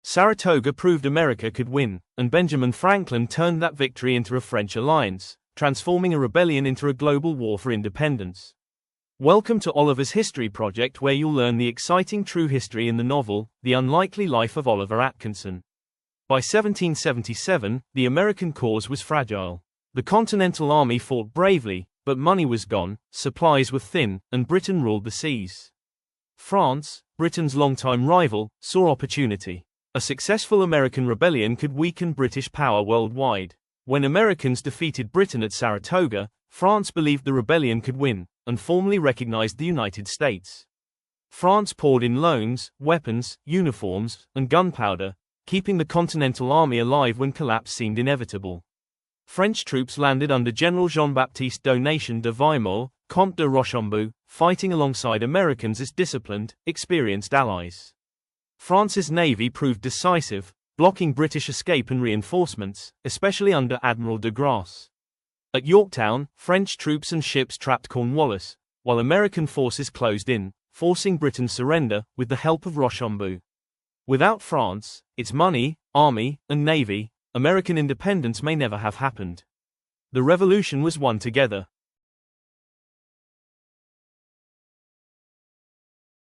Saratoga proved America could win, and Benjamin Franklin turned that victory into a French alliance, transforming a rebellion into a global war for independence. Welcome to Oliver's History Project, where you'll learn the exciting true history in the novel, The Unlikely Life of Oliver Atkinson. By 1777, the American cause was fragile. The Continental Army fought bravely, but money was gone, supplies were thin, and Britain ruled the seas. France, Britain's longtime rival, saw opportunity. A successful American rebellion could weaken British power worldwide. When Americans defeated Britain at Saratoga, France believed the rebellion could win, and formally recognized the United States. France poured in loans, weapons, uniforms, and gunpowder, keeping the Continental Army alive when collapse seemed inevitable. French troops landed under General Jean-Baptiste Donation de Vimour, Comte de Rochambeau, fighting alongside Americans as disciplined, experienced allies. France's navy proved decisive, blocking British escape and reinforcements, especially under Admiral de Grasse. At Yorktown, French troops and ships trapped Cornwallis, while American forces closed in, forcing Britain's surrender, with the help of Rochambeau. Without France, its money, army, and navy, American independence may never have happened. The revolution was won together,